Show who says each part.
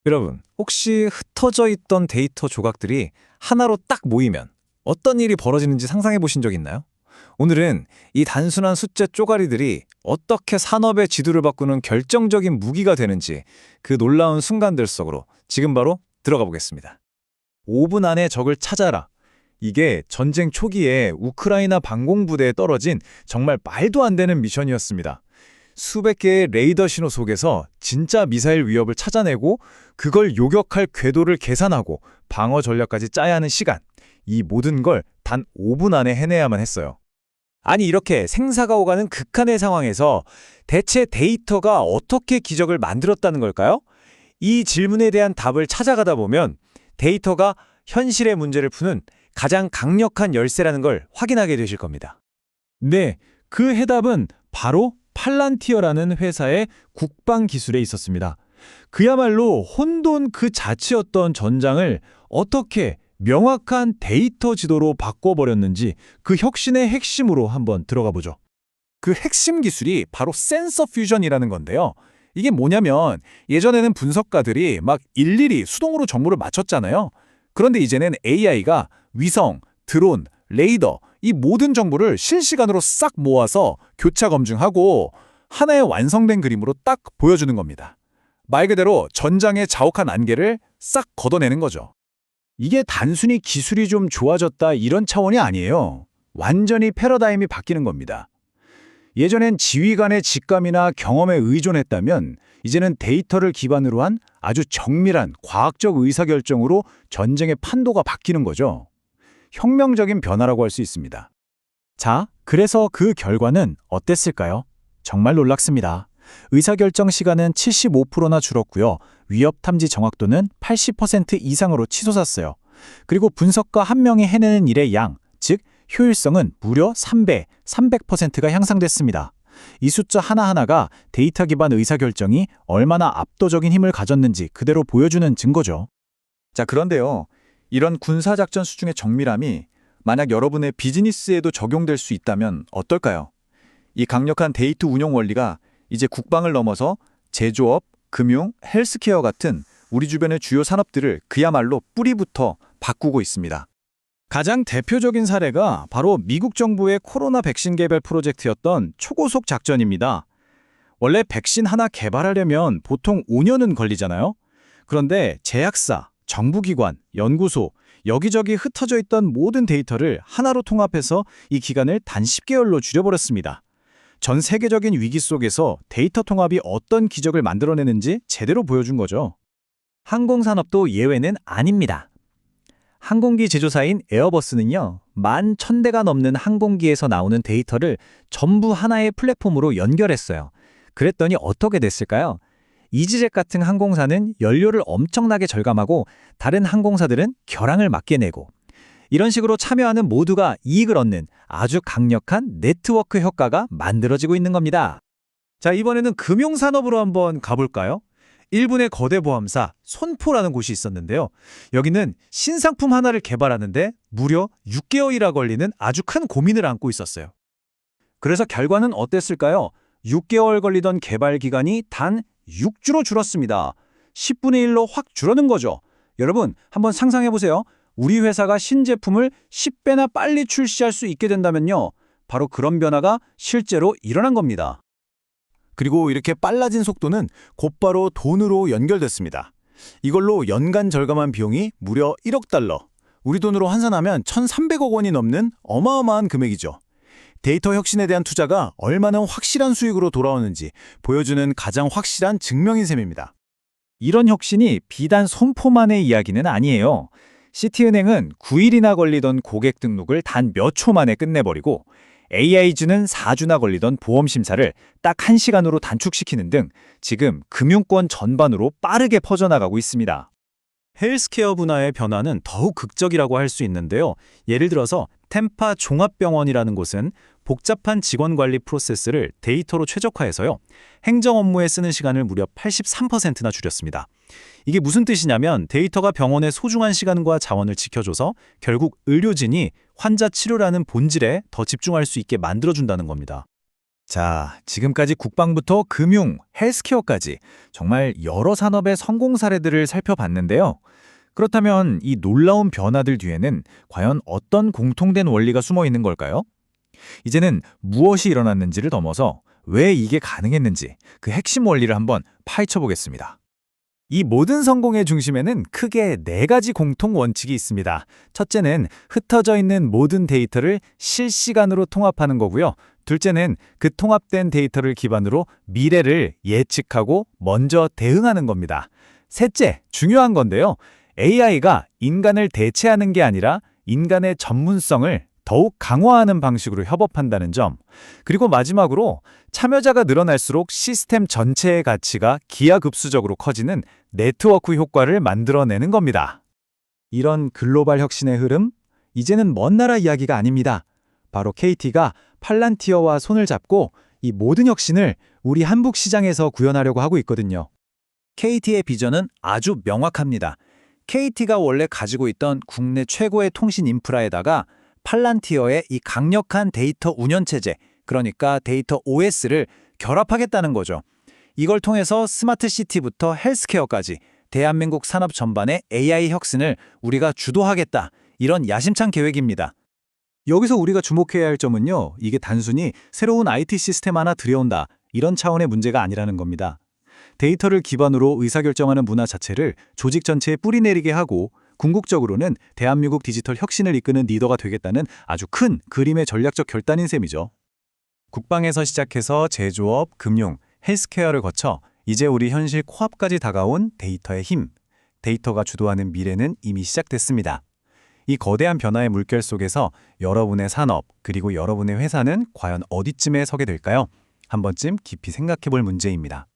Speaker 1: 여러분, 혹시 흩어져 있던 데이터 조각들이 하나로 딱 모이면 어떤 일이 벌어지는지 상상해 보신 적 있나요? 오늘은 이 단순한 숫자 쪼가리들이 어떻게 산업의 지도를 바꾸는 결정적인 무기가 되는지 그 놀라운 순간들 속으로 지금 바로 들어가 보겠습니다. 5분 안에 적을 찾아라. 이게 전쟁 초기에 우크라이나 방공부대에 떨어진 정말 말도 안 되는 미션이었습니다. 수백 개의 레이더 신호 속에서 진짜 미사일 위협을 찾아내고 그걸 요격할 궤도를 계산하고 방어 전략까지 짜야 하는 시간. 이 모든 걸 단 5분 안에 해내야만 했어요. 아니 이렇게 생사가 오가는 극한의 상황에서 대체 데이터가 어떻게 기적을 만들었다는 걸까요? 이 질문에 대한 답을 찾아가다 보면 데이터가 현실의 문제를 푸는 가장 강력한 열쇠라는 걸 확인하게 되실 겁니다.
Speaker 2: 네, 그 해답은 바로 팔란티어라는 회사의 국방 기술에 있었습니다. 그야말로 혼돈 그 자체였던 전장을 어떻게 명확한 데이터 지도로 바꿔버렸는지 그 혁신의 핵심으로 한번 들어가 보죠.
Speaker 1: 그 핵심 기술이 바로 센서 퓨전이라는 건데요. 이게 뭐냐면 예전에는 분석가들이 막 일일이 수동으로 정보를 맞췄잖아요. 그런데 이제는 AI가 위성, 드론, 레이더 이 모든 정보를 실시간으로 싹 모아서 교차 검증하고 하나의 완성된 그림으로 딱 보여주는 겁니다. 말 그대로 전장의 자욱한 안개를 싹 걷어내는 거죠. 이게 단순히 기술이 좀 좋아졌다 이런 차원이 아니에요. 완전히 패러다임이 바뀌는 겁니다. 예전엔 지휘관의 직감이나 경험에 의존했다면 이제는 데이터를 기반으로 한 아주 정밀한 과학적 의사결정으로 전쟁의 판도가 바뀌는 거죠. 혁명적인 변화라고 할 수 있습니다.
Speaker 2: 자, 그래서 그 결과는 어땠을까요? 정말 놀랍습니다. 의사결정 시간은 75%나 줄었고요. 위협 탐지 정확도는 80% 이상으로 치솟았어요. 그리고 분석가 한 명이 해내는 일의 양, 즉 효율성은 무려 3배, 300%가 향상됐습니다. 이 숫자 하나하나가 데이터 기반 의사결정이 얼마나 압도적인 힘을 가졌는지 그대로 보여주는 증거죠.
Speaker 3: 자, 그런데요. 이런 군사작전 수준의 정밀함이 만약 여러분의 비즈니스에도 적용될 수 있다면 어떨까요? 이 강력한 데이터 운용 원리가 이제 국방을 넘어서 제조업, 금융, 헬스케어 같은 우리 주변의 주요 산업들을 그야말로 뿌리부터 바꾸고 있습니다.
Speaker 2: 가장 대표적인 사례가 바로 미국 정부의 코로나 백신 개발 프로젝트였던 초고속 작전입니다. 원래 백신 하나 개발하려면 보통 5년은 걸리잖아요. 그런데 제약사, 정부기관, 연구소, 여기저기 흩어져 있던 모든 데이터를 하나로 통합해서 이 기간을 단 10개월로 줄여버렸습니다. 전 세계적인 위기 속에서 데이터 통합이 어떤 기적을 만들어내는지 제대로 보여준 거죠.
Speaker 1: 항공산업도 예외는 아닙니다. 항공기 제조사인 에어버스는요, 11,000대가 넘는 항공기에서 나오는 데이터를 전부 하나의 플랫폼으로 연결했어요. 그랬더니 어떻게 됐을까요? 이지젯 같은 항공사는 연료를 엄청나게 절감하고 다른 항공사들은 결항을 맞게 내고 이런 식으로 참여하는 모두가 이익을 얻는 아주 강력한 네트워크 효과가 만들어지고 있는 겁니다. 자, 이번에는 금융산업으로 한번 가볼까요? 일본의 거대 보험사 손포라는 곳이 있었는데요. 여기는 신상품 하나를 개발하는데 무려 6개월이나 걸리는 아주 큰 고민을 안고 있었어요. 그래서 결과는 어땠을까요? 6개월 걸리던 개발 기간이 단 6주로 줄었습니다. 10분의 1로 확 줄어든 거죠. 여러분, 한번 상상해보세요. 우리 회사가 신제품을 10배나 빨리 출시할 수 있게 된다면요. 바로 그런 변화가 실제로 일어난 겁니다.
Speaker 3: 그리고 이렇게 빨라진 속도는 곧바로 돈으로 연결됐습니다. 이걸로 연간 절감한 비용이 무려 1억 달러. 우리 돈으로 환산하면 1,300억 원이 넘는 어마어마한 금액이죠. 데이터 혁신에 대한 투자가 얼마나 확실한 수익으로 돌아오는지 보여주는 가장 확실한 증명인 셈입니다.
Speaker 1: 이런 혁신이 비단 손포만의 이야기는 아니에요. 시티은행은 9일이나 걸리던 고객 등록을 단 몇 초 만에 끝내버리고 AI주는 4주나 걸리던 보험 심사를 딱 1시간으로 단축시키는 등 지금 금융권 전반으로 빠르게 퍼져나가고 있습니다. 헬스케어 분야의 변화는 더욱 극적이라고 할 수 있는데요. 예를 들어서 템파 종합병원이라는 곳은 복잡한 직원 관리 프로세스를 데이터로 최적화해서요. 행정 업무에 쓰는 시간을 무려 83%나 줄였습니다. 이게 무슨 뜻이냐면 데이터가 병원의 소중한 시간과 자원을 지켜줘서 결국 의료진이 환자 치료라는 본질에 더 집중할 수 있게 만들어준다는 겁니다. 자, 지금까지 국방부터 금융, 헬스케어까지 정말 여러 산업의 성공 사례들을 살펴봤는데요. 그렇다면 이 놀라운 변화들 뒤에는 과연 어떤 공통된 원리가 숨어 있는 걸까요? 이제는 무엇이 일어났는지를 넘어서 왜 이게 가능했는지 그 핵심 원리를 한번 파헤쳐 보겠습니다.
Speaker 2: 이 모든 성공의 중심에는 크게 4가지 공통 원칙이 있습니다. 첫째는 흩어져 있는 모든 데이터를 실시간으로 통합하는 거고요. 둘째는 그 통합된 데이터를 기반으로 미래를 예측하고 먼저 대응하는 겁니다. 셋째, 중요한 건데요. AI가 인간을 대체하는 게 아니라 인간의 전문성을 더욱 강화하는 방식으로 협업한다는 점. 그리고 마지막으로 참여자가 늘어날수록 시스템 전체의 가치가 기하급수적으로 커지는 네트워크 효과를 만들어내는 겁니다. 이런 글로벌 혁신의 흐름, 이제는 먼 나라 이야기가 아닙니다. 바로 KT가 팔란티어와 손을 잡고 이 모든 혁신을 우리 한국 시장에서 구현하려고 하고 있거든요.
Speaker 1: KT의 비전은 아주 명확합니다. KT가 원래 가지고 있던 국내 최고의 통신 인프라에다가 팔란티어의 이 강력한 데이터 운영체제, 그러니까 데이터 OS를 결합하겠다는 거죠. 이걸 통해서 스마트 시티부터 헬스케어까지 대한민국 산업 전반의 AI 혁신을 우리가 주도하겠다. 이런 야심찬 계획입니다.
Speaker 2: 여기서 우리가 주목해야 할 점은요, 이게 단순히 새로운 IT 시스템 하나 들여온다, 이런 차원의 문제가 아니라는 겁니다. 데이터를 기반으로 의사결정하는 문화 자체를 조직 전체에 뿌리내리게 하고 궁극적으로는 대한민국 디지털 혁신을 이끄는 리더가 되겠다는 아주 큰 그림의 전략적 결단인 셈이죠. 국방에서 시작해서 제조업, 금융, 헬스케어를 거쳐 이제 우리 현실 코앞까지 다가온 데이터의 힘, 데이터가 주도하는 미래는 이미 시작됐습니다. 이 거대한 변화의 물결 속에서 여러분의 산업, 그리고 여러분의 회사는 과연 어디쯤에 서게 될까요? 한 번쯤 깊이 생각해 볼 문제입니다.